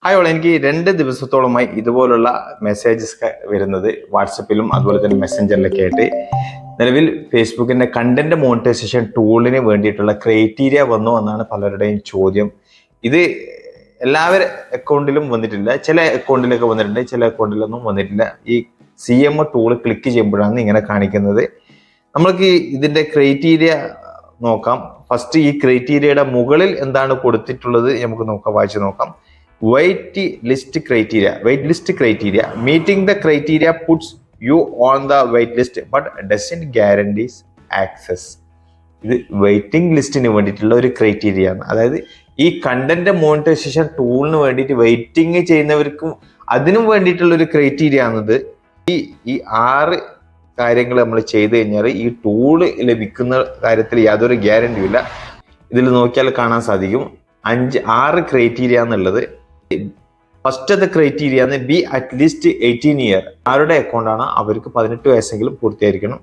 Hi all, എനിക്ക് 2 ദിവസത്തോളമായി ഇതുപോലുള്ള messages വരുന്നത് വാട്സപ്പിലും അതുപോലെ തന്നെ മെസ്സഞ്ചറിലൊക്കെ ആയിട്ട്. നിലവിൽ ഫേസ്ബുക്കിന്റെ കണ്ടന്റ് മോണിറ്റൈസേഷൻ ടൂളിന് വേണ്ടിയിട്ടുള്ള ക്രൈറ്റീരിയ വന്നു എന്നാണ് പലരുടെയും ചോദ്യം. ഇത് എല്ലാവരുടെ അക്കൗണ്ടിലും വന്നിട്ടില്ല, ചില അക്കൗണ്ടിലൊക്കെ വന്നിട്ടുണ്ട്, ചില അക്കൗണ്ടിലൊന്നും വന്നിട്ടില്ല. ഈ CMO ടൂൾ ക്ലിക്ക് ചെയ്യുമ്പോഴാണ് ഇങ്ങനെ കാണിക്കുന്നത്. നമ്മൾക്ക് ഇതിന്റെ ക്രൈറ്റീരിയ നോക്കാം. ഫസ്റ്റ് ഈ ക്രൈറ്റീരിയയുടെ മുകളിൽ എന്താണ് കൊടുത്തിട്ടുള്ളത് നമുക്ക് നോക്കാം, വായിച്ചു നോക്കാം. Wait list criteria. Meeting the criteria puts you on the wait list but doesn't guarantees access. ഇത് വെയിറ്റിംഗ് ലിസ്റ്റിന് വേണ്ടിയിട്ടുള്ള ഒരു ക്രൈറ്റീരിയ ആണ്. അതായത് ഈ കണ്ടന്റ് മോണിറ്റൈസേഷൻ ടൂളിന് വേണ്ടിയിട്ട് വെയിറ്റിംഗ് ചെയ്യുന്നവർക്കും അതിനും വേണ്ടിയിട്ടുള്ള ഒരു ക്രൈറ്റീരിയ ആണത്. ഈ 6 കാര്യങ്ങൾ നമ്മൾ ചെയ്തു കഴിഞ്ഞാൽ ഈ ടൂള് ലഭിക്കുന്ന കാര്യത്തിൽ യാതൊരു ഗ്യാരണ്ടിയും ഇല്ല. ഇതിൽ നോക്കിയാൽ കാണാൻ സാധിക്കും 6 ക്രൈറ്റീരിയ എന്നുള്ളത്. ഫസ്റ്റത്തെ ക്രൈറ്റീരിയ ബി അറ്റ്ലീസ്റ്റ് 18 ഇയർ. ആരുടെ അക്കൗണ്ട് ആണ് അവർക്ക് 18 വയസ്സെങ്കിലും പൂർത്തിയായിരിക്കണം.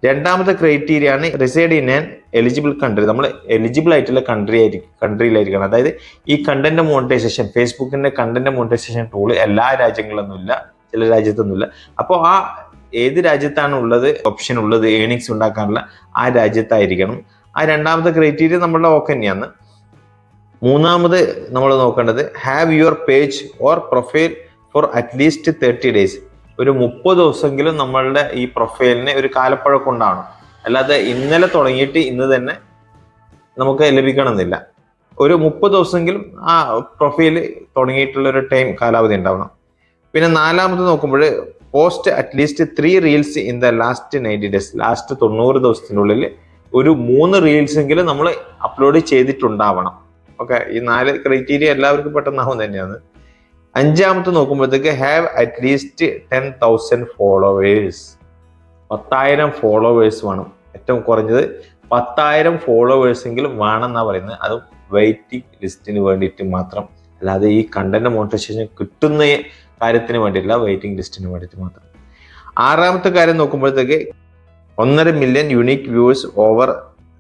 രണ്ടാമത്തെ ക്രൈറ്റീരിയ ആണ് reside in an eligible country. നമ്മൾ എലിജിബിൾ ആയിട്ടുള്ള കൺട്രിയിലായിരിക്കണം. അതായത് ഈ കണ്ടന്റ് മോണിറ്റൈസേഷൻ, ഫേസ്ബുക്കിന്റെ കണ്ടന്റ് മോണിറ്റൈസേഷൻ ടൂൾ എല്ലാ രാജ്യങ്ങളിലൊന്നുമില്ല, ചില രാജ്യത്തൊന്നുമില്ല. അപ്പോൾ ആ ഏത് രാജ്യത്താണ് ഉള്ളത്, ഓപ്ഷൻ ഉള്ളത് ഏണിങ്സ് ഉണ്ടാക്കാനുള്ള, ആ രാജ്യത്തായിരിക്കണം. ആ രണ്ടാമത്തെ ക്രൈറ്റീരിയ നമ്മളുടെ ഓക്കെ തന്നെയാണ്. മൂന്നാമത് നമ്മൾ നോക്കേണ്ടത് have your page or profile for at least 30 days. ഒരു 30 ദിവസമെങ്കിലും നമ്മളുടെ ഈ പ്രൊഫൈലിന് ഒരു കാലപ്പഴക്കം ഉണ്ടാവണം. അല്ലാതെ ഇന്നലെ തുടങ്ങിയിട്ട് ഇന്ന് തന്നെ നമുക്ക് ലഭിക്കണമെന്നില്ല. ഒരു 30 ദിവസമെങ്കിലും ആ പ്രൊഫൈല് തുടങ്ങിയിട്ടുള്ള ഒരു ടൈം കാലാവധി ഉണ്ടാവണം. പിന്നെ നാലാമത് നോക്കുമ്പോൾ post at least 3 reels in the last 90 days. Last 90 ദിവസത്തിനുള്ളിൽ ഒരു 3 reels എങ്കിലും നമ്മൾ അപ്ലോഡ് ചെയ്തിട്ടുണ്ടാവണം. ഓക്കെ, ഈ 4 ക്രൈറ്റീരിയ എല്ലാവർക്കും പെട്ടെന്നാവും തന്നെയാണ്. അഞ്ചാമത്തെ നോക്കുമ്പോഴത്തേക്ക് ഹാവ് അറ്റ്ലീസ്റ്റ് 10,000 ഫോളോവേഴ്സ്. 10,000 ഫോളോവേഴ്സ് വേണം. ഏറ്റവും കുറഞ്ഞത് 10,000 ഫോളോവേഴ്സ് എങ്കിലും വേണമെന്നാണ് പറയുന്നത്. അതും വെയിറ്റിംഗ് ലിസ്റ്റിന് വേണ്ടിയിട്ട് മാത്രം, അല്ലാതെ ഈ കണ്ടന്റ് മോണിറ്റൈസേഷൻ കിട്ടുന്ന കാര്യത്തിന് വേണ്ടിയില്ല, വെയിറ്റിംഗ് ലിസ്റ്റിന് വേണ്ടിയിട്ട് മാത്രം. ആറാമത്തെ കാര്യം നോക്കുമ്പോഴത്തേക്ക് 1.5 million unique viewers over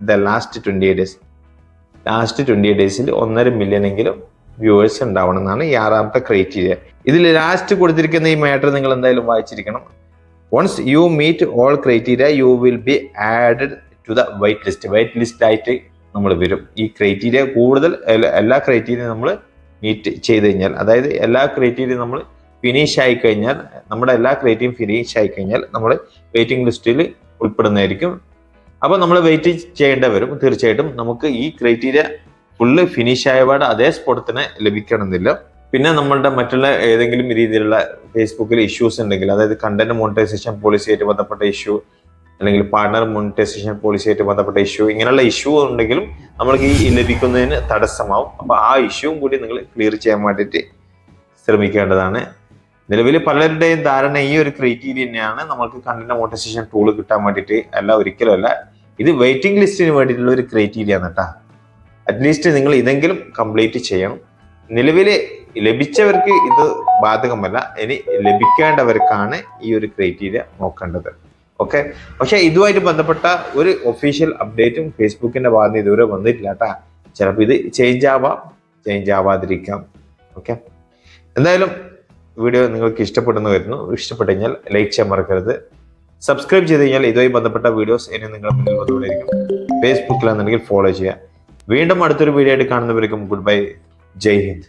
the last 20 days. Last 20 days 1.5 million എങ്കിലും വ്യൂവേഴ്സ് ഉണ്ടാവണം എന്നാണ് ഈ ആറാമത്തെ ക്രൈറ്റീരിയ. ഇതിൽ ലാസ്റ്റ് കൊടുത്തിരിക്കുന്ന ഈ മാറ്റർ നിങ്ങൾ എന്തായാലും വായിച്ചിരിക്കണം. Once you meet all criteria you will be added to the wait list. Wait list ആയിട്ട് നമ്മൾ വരും. ഈ ക്രൈറ്റീരിയ കൂടുതൽ എല്ലാ ക്രൈറ്റീരിയ നമ്മൾ മീറ്റ് ചെയ്ത് കഴിഞ്ഞാൽ, അതായത് എല്ലാ ക്രൈറ്റീരിയ നമ്മൾ ഫിനിഷ് ആയി കഴിഞ്ഞാൽ, നമ്മുടെ എല്ലാ ക്രൈറ്റീരിയയും ഫിനിഷ് ആയി കഴിഞ്ഞാൽ നമ്മൾ വെയിറ്റിംഗ് ലിസ്റ്റിൽ ഉൾപ്പെടുന്നതായിരിക്കും. അപ്പോൾ നമ്മൾ വെയിറ്റ് ചെയ്യേണ്ടി വരും. തീർച്ചയായിട്ടും നമുക്ക് ഈ ക്രൈറ്റീരിയ ഫുള്ള് ഫിനിഷ് ആയപാട് അതേ സ്പോട്ട് തന്നെ ലഭിക്കണമെന്നില്ല. പിന്നെ നമ്മളുടെ മറ്റുള്ള ഏതെങ്കിലും രീതിയിലുള്ള ഫേസ്ബുക്കിൽ ഇഷ്യൂസ് ഉണ്ടെങ്കിൽ, അതായത് കണ്ടന്റ് മോണിറ്റൈസേഷൻ പോളിസിയായിട്ട് ബന്ധപ്പെട്ട ഇഷ്യൂ, അല്ലെങ്കിൽ പാർട്ണർ മോണിറ്റൈസേഷൻ പോളിസിയായിട്ട് ബന്ധപ്പെട്ട ഇഷ്യൂ, ഇങ്ങനെയുള്ള ഇഷ്യൂ ഉണ്ടെങ്കിലും നമ്മൾക്ക് ഈ ലഭിക്കുന്നതിന് തടസ്സമാവും. അപ്പോൾ ആ ഇഷ്യൂവും കൂടി നിങ്ങൾ ക്ലിയർ ചെയ്യാൻ വേണ്ടിയിട്ട് ശ്രമിക്കേണ്ടതാണ്. നിലവിൽ പലരുടെയും ധാരണ ഈ ഒരു ക്രൈറ്റീരിയ തന്നെയാണ് നമുക്ക് കണ്ടന്റ് മോണിറ്റൈസേഷൻ ടൂൾ കിട്ടാൻ വേണ്ടിയിട്ട്. ഒരിക്കലും അല്ല. ഇത് വെയിറ്റിംഗ് ലിസ്റ്റിന് വേണ്ടിയിട്ടുള്ള ഒരു ക്രൈറ്റീരിയ ആണ് കേട്ടോ. അറ്റ്ലീസ്റ്റ് നിങ്ങൾ ഇതെങ്കിലും കംപ്ലീറ്റ് ചെയ്യണം. നിലവിൽ ലഭിച്ചവർക്ക് ഇത് ബാധകമല്ല, ഇനി ലഭിക്കേണ്ടവർക്കാണ് ഈ ഒരു ക്രൈറ്റീരിയ നോക്കേണ്ടത്. ഓക്കെ, പക്ഷെ ഇതുമായിട്ട് ബന്ധപ്പെട്ട ഒരു ഒഫീഷ്യൽ അപ്ഡേറ്റും ഫേസ്ബുക്കിന്റെ ഭാഗത്ത് ഇതുവരെ വന്നിട്ടില്ല കേട്ടാ. ചിലപ്പോൾ ഇത് ചേഞ്ച് ആവാതിരിക്കാം. ഓക്കെ, എന്തായാലും വീഡിയോ നിങ്ങൾക്ക് ഇഷ്ടപ്പെടുന്നു വരുന്നു. ഇഷ്ടപ്പെട്ടു കഴിഞ്ഞാൽ ലൈക്ക് ചെയ്യാൻ മറക്കരുത്. സബ്സ്ക്രൈബ് ചെയ്ത് കഴിഞ്ഞാൽ ഇതുമായി ബന്ധപ്പെട്ട വീഡിയോസ് ഇനി നിങ്ങളുടെ മുന്നിൽ വന്നുകൊണ്ടിരിക്കും. ഫേസ്ബുക്കിലാണെന്നുണ്ടെങ്കിൽ ഫോളോ ചെയ്യുക. വീണ്ടും അടുത്തൊരു വീഡിയോ ആയിട്ട് കാണുന്നവരേക്കും ഗുഡ് ബൈ, ജയ് ഹിന്ദ്.